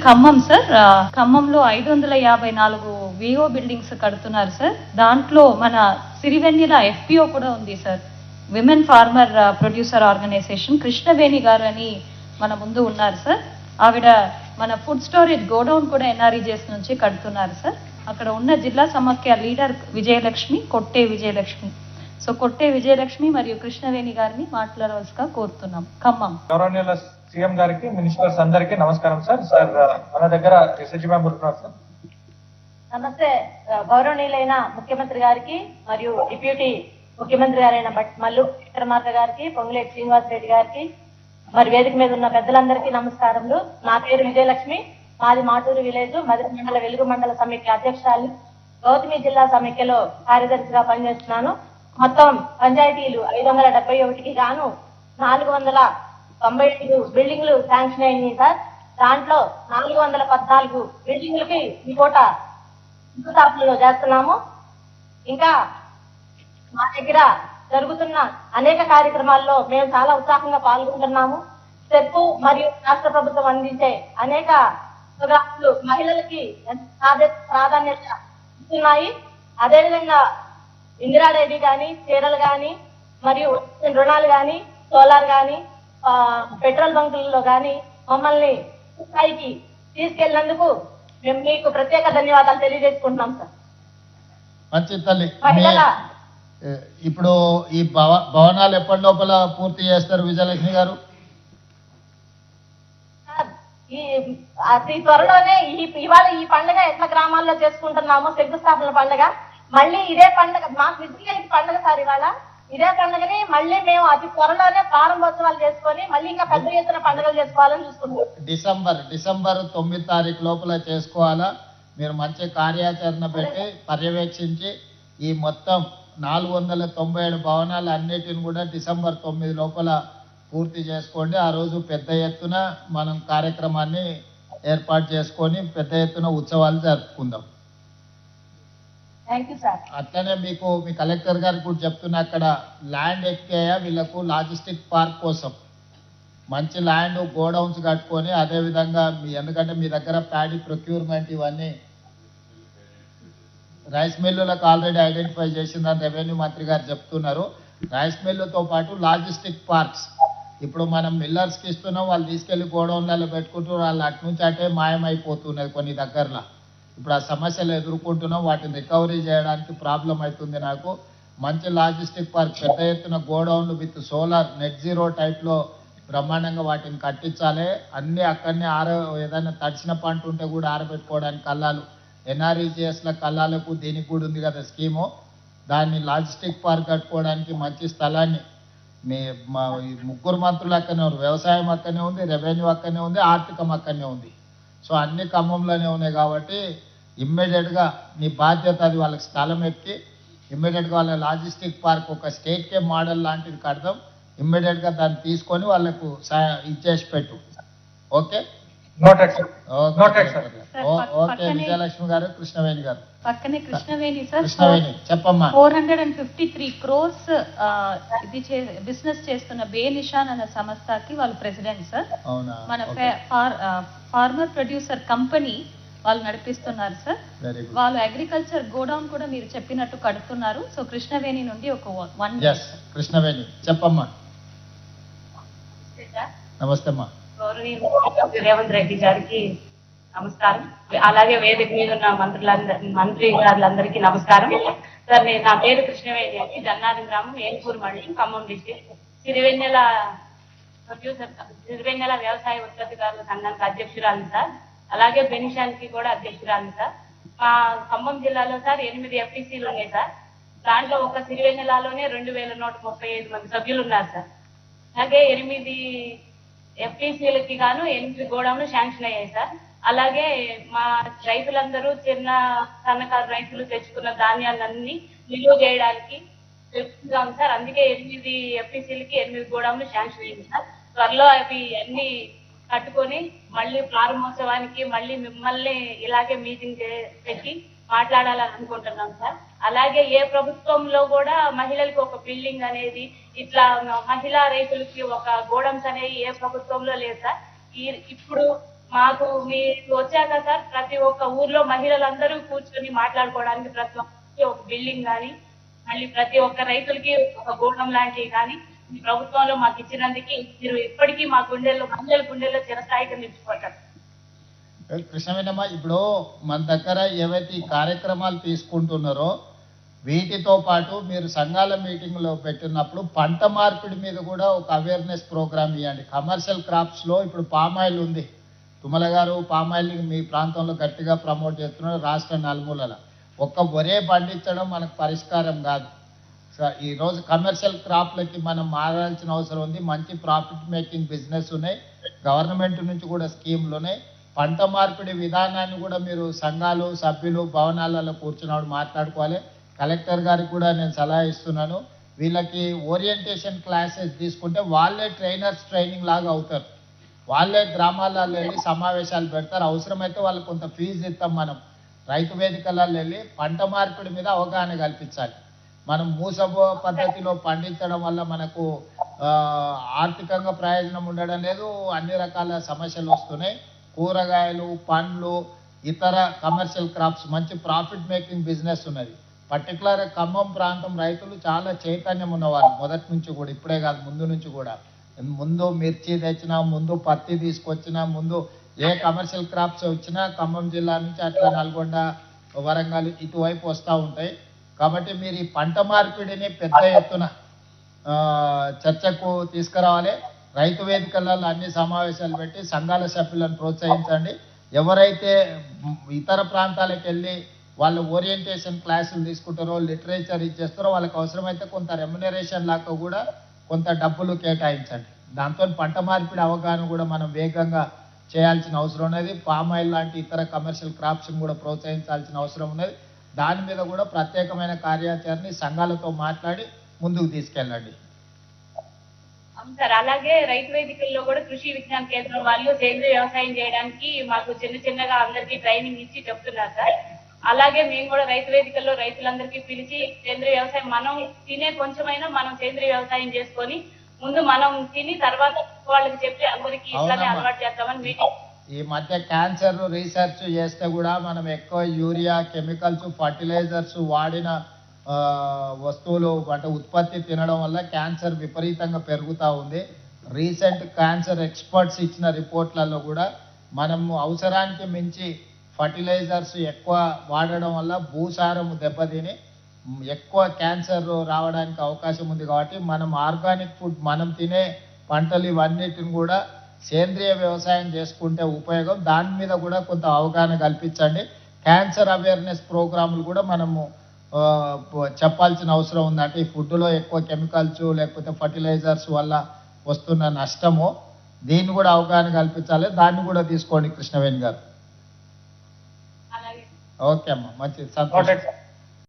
Khammam sir. ఖమ్మంలో 554 విఓ buildings కడుతున్నారు sir. దాంట్లో మన సిరివెన్నెల ఎఫ్పిఓ కూడా ఉంది sir, women farmer producer organisation. Krishnaveni గారు అని మన ముందు ఉన్నారు సార్. ఆవిడ మన ఫుడ్ స్టోరేజ్ గోడౌన్ కూడా ఎన్ఆర్ఈజెస్ నుంచి కడుతున్నారు సార్. అక్కడ ఉన్న జిల్లా సమాఖ్య లీడర్ విజయలక్ష్మి, కొట్టే విజయలక్ష్మి. సో కొట్టే విజయలక్ష్మి మరియు కృష్ణవేణి గారిని మాట్లాడవలసిగా కోరుతున్నాం. ఖమ్మం. గౌరవనీయుల సీఎం గారికి, మినిస్టర్స్ అందరికీ నమస్కారం సార్. సార్ మన దగ్గర ఎస్హెచ్ మ్యామ్ ఉంటున్నారు సార్. నమస్తే. గౌరవనీయులైన ముఖ్యమంత్రి గారికి మరియు డిప్యూటీ ముఖ్యమంత్రి గారైన మల్లు విక్రమార్క గారికి, పొంగులేటి శ్రీనివాస్ రెడ్డి గారికి, మరి వేదిక మీద ఉన్న పెద్దలందరికీ నమస్కారములు. నా పేరు విజయలక్ష్మి. మాది మాటూరు విలేజ్, మధుర మండల వెలుగు మండల సమైక్య అధ్యక్షురాలు, గౌతమి జిల్లా సమైక్యలో కార్యదర్శిగా పనిచేస్తున్నాను. మొత్తం పంచాయతీలు 571కి గాను 495 బిల్డింగ్లు శాంక్షన్ అయినాయి సార్. దాంట్లో 414 బిల్డింగ్లకి ఈ పూట శంకుస్థాపనలో చేస్తున్నాము. ఇంకా మా దగ్గర జరుగుతున్న అనేక కార్యక్రమాల్లో మేము చాలా ఉత్సాహంగా పాల్గొంటున్నాము. స్టెప్ మరియు రాష్ట్ర ప్రభుత్వం అందించే అనేక ప్రోగ్రాంలు మహిళలకి ప్రాధాన్యత ఇస్తున్నాయి. అదేవిధంగా ఇందిరాడేవి కానీ, చీరలు కానీ, మరియు రుణాలు కానీ, సోలార్ కానీ, పెట్రోల్ బంకులలో కానీ మమ్మల్ని స్థాయికి తీసుకెళ్లినందుకు మేము మీకు ప్రత్యేక ధన్యవాదాలు తెలియజేసుకుంటున్నాం సార్. మంచి తల్లి, ఇప్పుడు ఈ భవనాలు ఎప్పటి లోపల పూర్తి చేస్తారు విజయలక్ష్మి గారు? అతి త్వరలోనే ఇవాళ ఈ పండుగ ఎట్లా గ్రామాల్లో చేసుకుంటున్నామో శంకుస్థాపన పండుగ, మళ్ళీ ఇదే పండుగ మాకు విజయానికి పండుగ సార్. ఇవాళ ఇదే పండుగని మళ్ళీ మేము అతి త్వరలోనే ప్రారంభోత్సవాలు చేసుకొని మళ్ళీ ఇంకా పెద్ద ఎత్తున పండుగలు చేసుకోవాలని చూసుకుంటున్నాం. డిసెంబర్ 9 తారీఖు లోపల చేసుకోవాలా? మీరు మంచి కార్యాచరణ పెట్టి పర్యవేక్షించి ఈ మొత్తం 497 భవనాలు అన్నిటిని కూడా డిసెంబర్ 9 లోపల పూర్తి చేసుకోండి. ఆ రోజు పెద్ద ఎత్తున మనం కార్యక్రమాన్ని ఏర్పాటు చేసుకొని పెద్ద ఎత్తున ఉత్సవాలు జరుపుకుందాం. అట్లనే మీకు మీ కలెక్టర్ గారికి కూడా చెప్తున్నా, అక్కడ ల్యాండ్ ఎక్కాయా వీళ్ళకు లాజిస్టిక్ పార్క్ కోసం మంచి ల్యాండ్ గోడౌన్స్ కట్టుకొని, అదేవిధంగా ఎందుకంటే మీ దగ్గర ప్యాడీ ప్రొక్యూర్మెంట్ ఇవన్నీ రైస్ మిల్లులకు ఆల్రెడీ ఐడెంటిఫై చేసిందని రెవెన్యూ మంత్రి గారు చెప్తున్నారు. రైస్ మిల్లుతో పాటు లాజిస్టిక్ పార్క్స్ ఇప్పుడు మనం మిల్లర్స్కి ఇస్తున్నాం, వాళ్ళు తీసుకెళ్లి గోడౌన్లలో పెట్టుకుంటూ వాళ్ళు అటు నుంచి అటే మాయమైపోతున్నది కొన్ని దగ్గరలో. ఇప్పుడు ఆ సమస్యలు ఎదుర్కొంటున్నాం, వాటిని రికవరీ చేయడానికి ప్రాబ్లం అవుతుంది. నాకు మంచి లాజిస్టిక్ పార్క్ పెద్ద ఎత్తున గోడౌన్లు విత్ సోలార్ నెట్ జీరో టైప్లో బ్రహ్మాండంగా వాటిని కట్టించాలి. అన్నీ అక్కడనే ఏదైనా తడిసిన పంట ఉంటే కూడా ఆరబెట్టుకోవడానికి కల్లాలు, ఎన్ఆర్ఈజిఎస్ల కల్లాలకు దీనికి కూడా ఉంది కదా స్కీము, దాన్ని లాజిస్టిక్ పార్క్ కట్టుకోవడానికి మంచి స్థలాన్ని మా ముగ్గురు మంత్రులు అక్కడనే ఉన్నారు. వ్యవసాయం అక్కడనే ఉంది, రెవెన్యూ అక్కడనే ఉంది, ఆర్థికం అక్కడనే ఉంది. సో అన్ని ఖమ్మంలోనే ఉన్నాయి కాబట్టి ఇమ్మీడియట్గా నీ బాధ్యత అది. వాళ్ళకి స్థలం ఎక్కి ఇమ్మీడియట్గా వాళ్ళ లాజిస్టిక్ పార్క్ ఒక స్టేట్కే మోడల్ లాంటిది కడదాం. ఇమ్మీడియట్గా దాన్ని తీసుకొని వాళ్ళకు ఇచ్చేసి పెట్టు. ఓకే ఓకే విజయలక్ష్మి గారు. కృష్ణవేణి గారు పక్కనే కృష్ణవేణి సార్. కృష్ణవేణి చెప్పమ్మా. 453 crores ఇది బిజినెస్ చేస్తున్న బే నిషాన్ అనే సంస్థకి వాళ్ళు ప్రెసిడెంట్ సార్. మన ఫార్మర్ ప్రొడ్యూసర్ కంపెనీ వాళ్ళు నడిపిస్తున్నారు సార్. వాళ్ళు అగ్రికల్చర్ గోడౌన్ కూడా మీరు చెప్పినట్టు కడుతున్నారు. సో కృష్ణవేణి నుండి ఒక 1 కృష్ణవేణి చెప్పమ్మా. నమస్తే అమ్మా. రేవంత్ రెడ్డి గారికి నమస్కారం. అలాగే వేదిక మీద ఉన్న మంత్రి గారులందరికీ నమస్కారం సార్. నా పేరు కృష్ణవేణి అండి, జన్నారం గ్రామం, ఏన్పూర్ మండలం, ఖమ్మం డిస్ట్రిక్ట్. సిరివెన్నెల వ్యవసాయ ఉత్పత్తిదారుల సంఘానికి అధ్యక్షురాలు సార్. అలాగే బెనిషానికి కూడా అధ్యక్షురాలు సార్. మా ఖమ్మం జిల్లాలో సార్ 8 ఎఫ్టీసీలు ఉన్నాయి సార్. దాంట్లో ఒక సిరివెన్నెలలోనే 2135 మంది సభ్యులు ఉన్నారు సార్. అలాగే 8 ఎఫ్టీసీలకి గాను 8 గోడౌన్లు శాంక్షన్ అయ్యాయి సార్. అలాగే మా రైతులందరూ సన్నకారు రైతులు తెచ్చుకున్న ధాన్యాలన్నీ నిల్వ చేయడానికి తెలుసుకుందాం సార్. అందుకే 8 ఎఫ్టీసీలకి 8 గోడౌన్లు శాంక్షన్ అయ్యింది సార్. త్వరలో అవి అన్ని కట్టుకొని మళ్ళీ ప్రారంభోత్సవానికి మళ్ళీ మిమ్మల్ని ఇలాగే మీటింగ్ పెట్టి మాట్లాడాలని అనుకుంటున్నాం సార్. అలాగే ఏ ప్రభుత్వంలో కూడా మహిళలకు ఒక బిల్డింగ్ అనేది, ఇట్లా మహిళా రైతులకి ఒక గోడౌన్స్ అనేవి ఏ ప్రభుత్వంలో లేదు సార్. ఇప్పుడు మాకు మీరు వచ్చాక సార్ ప్రతి ఒక్క ఊర్లో మహిళలందరూ కూర్చొని మాట్లాడుకోవడానికి ప్రతి ఒక్కరికి ఒక బిల్డింగ్ కానీ, మళ్ళీ ప్రతి ఒక్క రైతులకి ఒక గోడం లాంటివి కానీ మీ ప్రభుత్వంలో మాకు ఇచ్చినందుకు మీరు ఇప్పటికీ మా గుండెల్లో మహిళల గుండెల్లో చిరస్థాయిగా నిలిచిపోతారు. కృష్ణవేణమ్మ, ఇప్పుడు మన దగ్గర ఏవైతే ఈ కార్యక్రమాలు తీసుకుంటున్నారో వీటితో పాటు మీరు సంఘాల మీటింగ్లో పెట్టినప్పుడు పంట మార్పిడి మీద కూడా ఒక అవేర్నెస్ ప్రోగ్రామ్ ఇవ్వండి. కమర్షియల్ క్రాప్స్లో ఇప్పుడు పామాయిల్ ఉంది. తుమ్మల గారు పామాయిల్ మీ ప్రాంతంలో గట్టిగా ప్రమోట్ చేస్తున్నారు రాష్ట్ర నలుమూలల. ఒక్క వరే పండించడం మనకు పరిష్కారం కాదు. ఈరోజు కమర్షియల్ క్రాప్లకి మనం మారాల్సిన అవసరం ఉంది. మంచి ప్రాఫిట్ మేకింగ్ బిజినెస్ ఉన్నాయి, గవర్నమెంట్ నుంచి కూడా స్కీమ్లు ఉన్నాయి. పంట మార్పిడి విధానాన్ని కూడా మీరు సంఘాలు సభ్యులు భవనాలలో కూర్చున్నప్పుడు మాట్లాడుకోవాలి. కలెక్టర్ గారికి కూడా నేను సలహా ఇస్తున్నాను, వీళ్ళకి ఓరియంటేషన్ క్లాసెస్ తీసుకుంటే వాళ్ళే ట్రైనింగ్ లాగా అవుతారు. వాళ్ళే గ్రామాలలో వెళ్ళి సమావేశాలు పెడతారు. అవసరమైతే వాళ్ళకి కొంత ఫీజు ఇస్తాం. మనం రైతు వేదికలలో వెళ్ళి పంట మార్పిడి మీద అవగాహన కల్పించాలి. మనం మూసబో పద్ధతిలో పండించడం వల్ల మనకు ఆర్థికంగా ప్రయోజనం ఉండడం లేదు, అన్ని రకాల సమస్యలు వస్తున్నాయి. కూరగాయలు, పండ్లు, ఇతర కమర్షియల్ క్రాప్స్ మంచి ప్రాఫిట్ మేకింగ్ బిజినెస్ ఉన్నది. పర్టికులర్ ఖమ్మం ప్రాంతం రైతులు చాలా చైతన్యం ఉన్నవారు మొదటి నుంచి కూడా, ఇప్పుడే కాదు ముందు నుంచి కూడా. ముందు మిర్చి తెచ్చినా, ముందు పత్తి తీసుకొచ్చినా, ముందు ఏ కమర్షియల్ క్రాప్స్ వచ్చినా ఖమ్మం జిల్లా నుంచి అట్లా నల్గొండ, వరంగల్ ఇటువైపు వస్తూ ఉంటాయి. కాబట్టి మీరు ఈ పంట మార్పిడిని పెద్ద ఎత్తున చర్చకు తీసుకురావాలి. రైతు వేదికలలో అన్ని సమావేశాలు పెట్టి సంఘాల సభ్యులను ప్రోత్సహించండి. ఎవరైతే ఇతర ప్రాంతాలకు వెళ్ళి వాళ్ళు ఓరియంటేషన్ క్లాసులు తీసుకుంటారో, లిటరేచర్ ఇచ్చేస్తారో వాళ్ళకి అవసరమైతే కొంత రెమ్యునరేషన్ లాగా కూడా కొంత డబ్బులు కేటాయించండి. దాంతో పంట మార్పిడి అవగాహన కూడా మనం వేగంగా చేయాల్సిన అవసరం ఉన్నది. పామ్ ఆయిల్ లాంటి ఇతర కమర్షియల్ క్రాప్స్ని కూడా ప్రోత్సహించాల్సిన అవసరం ఉన్నది. దాని మీద కూడా ప్రత్యేకమైన కార్యాచరణని సంఘాలతో మాట్లాడి ముందుకు తీసుకెళ్ళండి. సార్, అలాగే రైతు వేదికల్లో కూడా కృషి విజ్ఞాన కేంద్రం వాళ్ళు సేంద్రీయ వ్యవసాయం చేయడానికి మాకు చిన్నగా అందరికీ ట్రైనింగ్ ఇచ్చి చెప్తున్నారు సార్. అలాగే మేము కూడా రైతు వేదికల్లో రైతులందరికీ పిలిచి సేంద్రీయ వ్యవసాయం మనం తినే కొంచెమైనా మనం సేంద్రీయ వ్యవసాయం చేసుకొని ముందు మనం తిని తర్వాత వాళ్ళకి చెప్పి అందరికీ ఇట్లానే అలవాటు చేద్దామని మీటింగ్. ఈ మధ్య క్యాన్సర్ రీసెర్చ్ చేస్తే కూడా మనం ఎక్కువ యూరియా, కెమికల్స్, ఫర్టిలైజర్స్ వాడిన వస్తువులు అంటే ఉత్పత్తి తినడం వల్ల క్యాన్సర్ విపరీతంగా పెరుగుతూ ఉంది. రీసెంట్ క్యాన్సర్ ఎక్స్పర్ట్స్ ఇచ్చిన రిపోర్ట్లలో కూడా మనం అవసరానికి మించి ఫర్టిలైజర్స్ ఎక్కువ వాడడం వల్ల భూసారం దెబ్బతిని ఎక్కువ క్యాన్సర్ రావడానికి అవకాశం ఉంది. కాబట్టి మనం ఆర్గానిక్ ఫుడ్, మనం తినే పంటలు ఇవన్నిటిని కూడా సేంద్రియ వ్యవసాయం చేసుకుంటే ఉపయోగం. దాని మీద కూడా కొంత అవగాహన కల్పించండి. క్యాన్సర్ అవేర్నెస్ ప్రోగ్రాములు కూడా మనము చెప్పాల్సిన అవసరం ఉంది. అంటే ఈ ఫుడ్లో ఎక్కువ కెమికల్స్ లేకపోతే ఫర్టిలైజర్స్ వల్ల వస్తున్న నష్టము, దీన్ని కూడా అవగాహన కల్పించాలి. దాన్ని కూడా తీసుకోండి కృష్ణవేణి గారు. ఓకే అమ్మా, మంచిది, సంతోషం.